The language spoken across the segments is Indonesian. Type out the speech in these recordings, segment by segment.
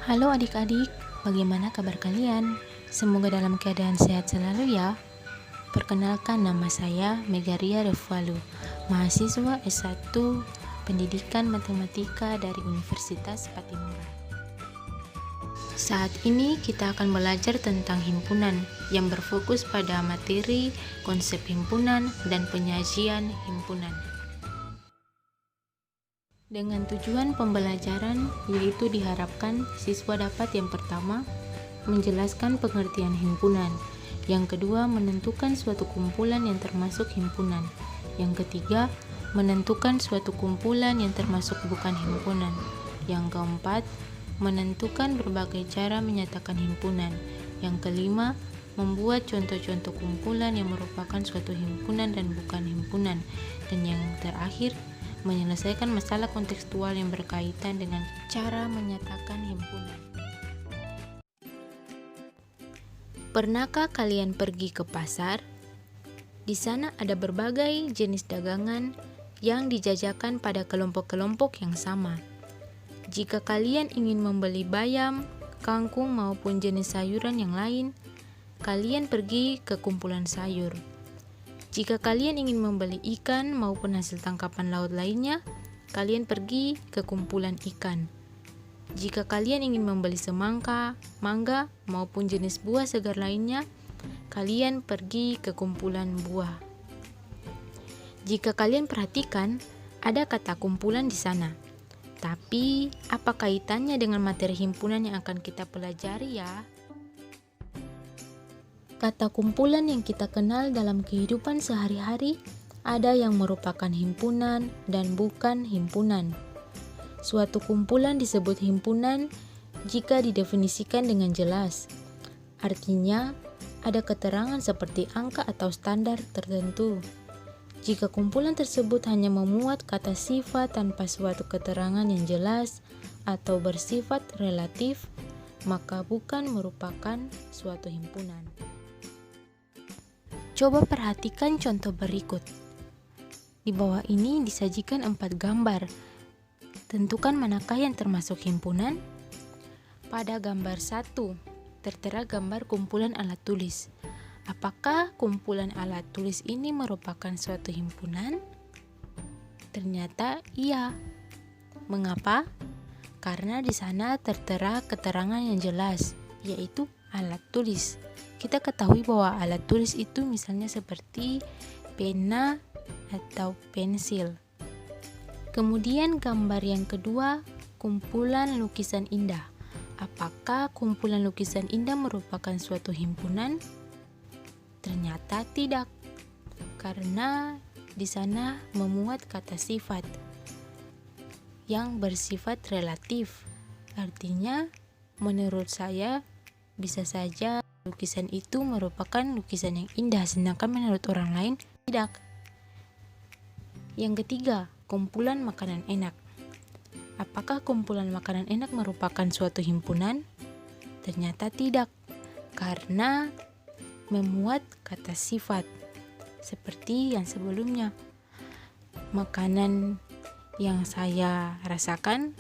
Halo adik-adik, bagaimana kabar kalian? Semoga dalam keadaan sehat selalu ya. Perkenalkan, nama saya Megaria Revalu, mahasiswa S1 Pendidikan Matematika dari Universitas Patimura. Saat ini kita akan belajar tentang himpunan yang berfokus pada materi, konsep himpunan, dan penyajian himpunan. Dengan tujuan pembelajaran, yaitu diharapkan siswa dapat yang pertama, menjelaskan pengertian himpunan, yang kedua, menentukan suatu kumpulan yang termasuk himpunan, yang ketiga, menentukan suatu kumpulan yang termasuk bukan himpunan, yang keempat, menentukan berbagai cara menyatakan himpunan, yang kelima, membuat contoh-contoh kumpulan yang merupakan suatu himpunan dan bukan himpunan, dan yang terakhir, menyelesaikan masalah kontekstual yang berkaitan dengan cara menyatakan himpunan. Pernahkah kalian pergi ke pasar? Di sana ada berbagai jenis dagangan yang dijajakan pada kelompok-kelompok yang sama. Jika kalian ingin membeli bayam, kangkung maupun jenis sayuran yang lain, kalian pergi ke kumpulan sayur. Jika kalian ingin membeli ikan maupun hasil tangkapan laut lainnya, kalian pergi ke kumpulan ikan. Jika kalian ingin membeli semangka, mangga, maupun jenis buah segar lainnya, kalian pergi ke kumpulan buah. Jika kalian perhatikan, ada kata kumpulan di sana. Tapi, apa kaitannya dengan materi himpunan yang akan kita pelajari ya? Kata kumpulan yang kita kenal dalam kehidupan sehari-hari ada yang merupakan himpunan dan bukan himpunan. Suatu kumpulan disebut himpunan jika didefinisikan dengan jelas. Artinya, ada keterangan seperti angka atau standar tertentu. Jika kumpulan tersebut hanya memuat kata sifat tanpa suatu keterangan yang jelas atau bersifat relatif, maka bukan merupakan suatu himpunan. Coba perhatikan contoh berikut. Di bawah ini disajikan 4 gambar. Tentukan manakah yang termasuk himpunan? Pada gambar 1, tertera gambar kumpulan alat tulis. Apakah kumpulan alat tulis ini merupakan suatu himpunan? Ternyata iya. Mengapa? Karena di sana tertera keterangan yang jelas, yaitu alat tulis. Kita ketahui bahwa alat tulis itu misalnya seperti pena atau pensil. Kemudian gambar yang kedua, kumpulan lukisan indah. Apakah kumpulan lukisan indah merupakan suatu himpunan? Ternyata tidak, karena di sana memuat kata sifat yang bersifat relatif. Artinya, menurut saya bisa saja lukisan itu merupakan lukisan yang indah, sedangkan menurut orang lain tidak. Yang ketiga, kumpulan makanan enak. Apakah kumpulan makanan enak merupakan suatu himpunan? Ternyata tidak, karena memuat kata sifat seperti yang sebelumnya. Makanan yang saya rasakan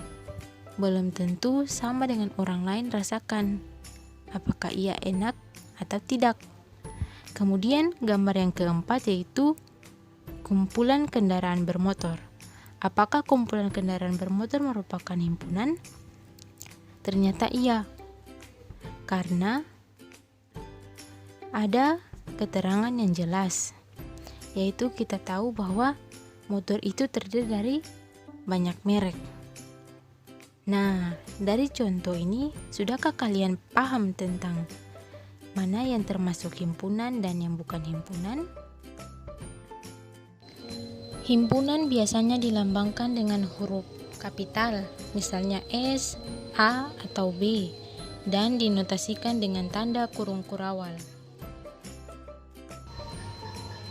belum tentu sama dengan orang lain rasakan. Apakah ia enak atau tidak? Kemudian gambar yang keempat yaitu kumpulan kendaraan bermotor. Apakah kumpulan kendaraan bermotor merupakan himpunan? Ternyata iya, karena ada keterangan yang jelas, yaitu kita tahu bahwa motor itu terdiri dari banyak merek. Nah, dari contoh ini, sudahkah kalian paham tentang mana yang termasuk himpunan dan yang bukan himpunan? Himpunan biasanya dilambangkan dengan huruf kapital, misalnya S, A, atau B, dan dinotasikan dengan tanda kurung kurawal.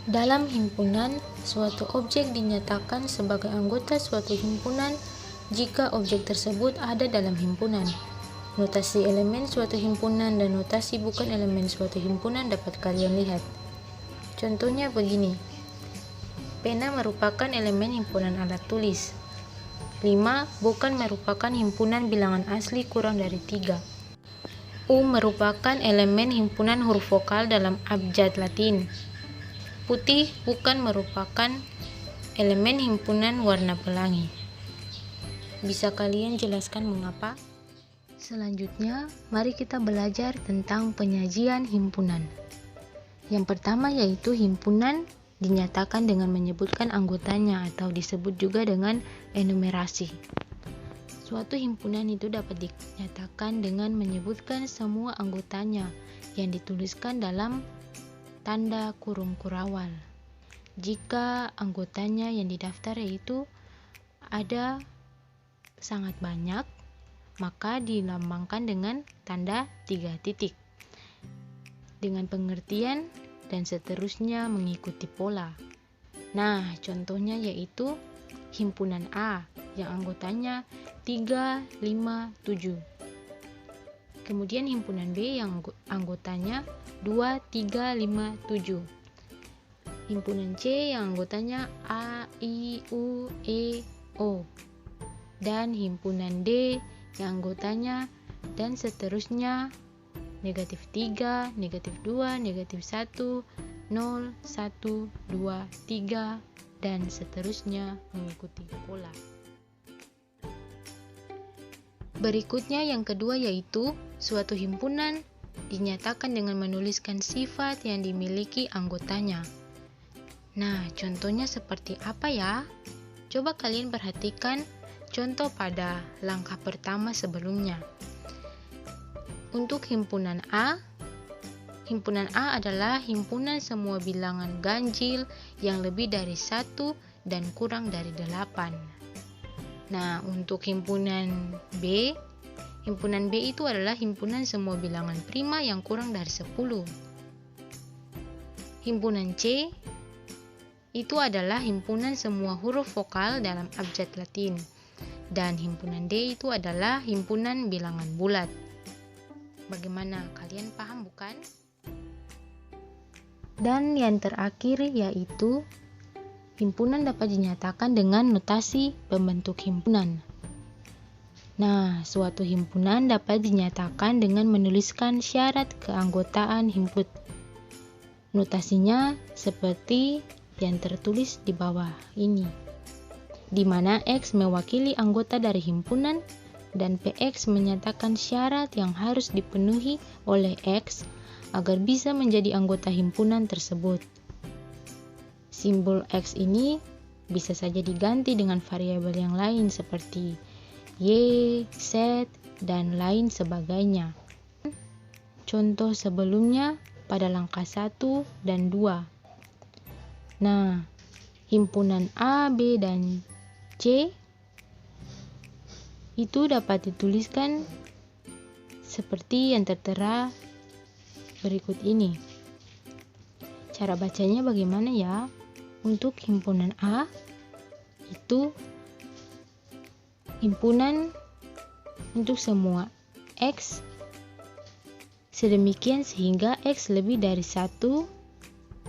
Dalam himpunan, suatu objek dinyatakan sebagai anggota suatu himpunan jika objek tersebut ada dalam himpunan. Notasi elemen suatu himpunan dan notasi bukan elemen suatu himpunan dapat kalian lihat. Contohnya begini. Pena merupakan elemen himpunan alat tulis. 5. Bukan merupakan himpunan bilangan asli kurang dari 3. U merupakan elemen himpunan huruf vokal dalam abjad Latin. Putih bukan merupakan elemen himpunan warna pelangi. Bisa kalian jelaskan mengapa? Selanjutnya, mari kita belajar tentang penyajian himpunan. Yang pertama yaitu himpunan dinyatakan dengan menyebutkan anggotanya atau disebut juga dengan enumerasi. Suatu himpunan itu dapat dinyatakan dengan menyebutkan semua anggotanya yang dituliskan dalam tanda kurung kurawal. Jika anggotanya yang didaftar itu ada sangat banyak, maka dilambangkan dengan tanda 3 titik. Dengan pengertian dan seterusnya mengikuti pola. Nah, contohnya yaitu himpunan A yang anggotanya 3, 5, 7. Kemudian himpunan B yang anggotanya 2, 3, 5, 7. Himpunan C yang anggotanya A, I, U, E, O. Dan himpunan D yang anggotanya dan seterusnya negatif 3, negatif 2, negatif 1, 0, 1, 2, 3, dan seterusnya mengikuti pola. Berikutnya yang kedua yaitu suatu himpunan dinyatakan dengan menuliskan sifat yang dimiliki anggotanya. Nah, contohnya seperti apa ya? Coba kalian perhatikan contoh pada langkah pertama sebelumnya. Untuk himpunan A adalah himpunan semua bilangan ganjil yang lebih dari 1 dan kurang dari 8. Nah, untuk himpunan B itu adalah himpunan semua bilangan prima yang kurang dari 10. Himpunan C itu adalah himpunan semua huruf vokal dalam abjad Latin. Dan himpunan D itu adalah himpunan bilangan bulat. Bagaimana? Kalian paham bukan? Dan yang terakhir yaitu himpunan dapat dinyatakan dengan notasi pembentuk himpunan. Nah, suatu himpunan dapat dinyatakan dengan menuliskan syarat keanggotaan himpunan. Notasinya seperti yang tertulis di bawah ini, di mana X mewakili anggota dari himpunan dan PX menyatakan syarat yang harus dipenuhi oleh X agar bisa menjadi anggota himpunan tersebut. Simbol X ini bisa saja diganti dengan variabel yang lain seperti Y, Z, dan lain sebagainya. Contoh sebelumnya pada langkah 1 dan 2. Nah, himpunan A, B, dan C itu dapat dituliskan seperti yang tertera berikut ini. Cara bacanya bagaimana ya? Untuk himpunan A itu himpunan untuk semua X sedemikian sehingga X lebih dari 1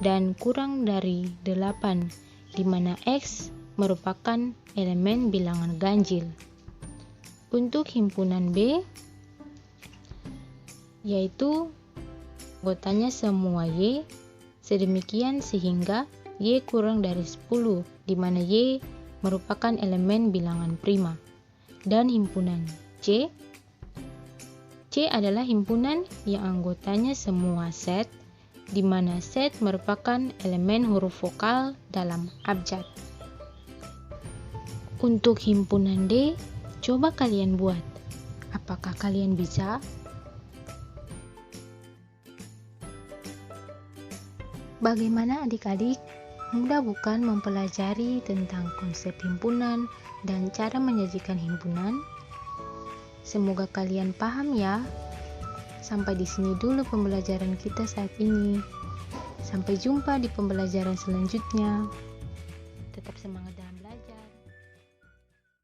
dan kurang dari 8, di mana X merupakan elemen bilangan ganjil. Untuk himpunan B yaitu anggotanya semua Y sedemikian sehingga Y kurang dari 10, di mana Y merupakan elemen bilangan prima. Dan himpunan C adalah himpunan yang anggotanya semua Z, di mana Z merupakan elemen huruf vokal dalam abjad. Untuk himpunan D, coba kalian buat. Apakah kalian bisa? Bagaimana adik-adik? Mudah bukan mempelajari tentang konsep himpunan dan cara menyajikan himpunan? Semoga kalian paham ya. Sampai di sini dulu pembelajaran kita saat ini. Sampai jumpa di pembelajaran selanjutnya. Tetap semangat.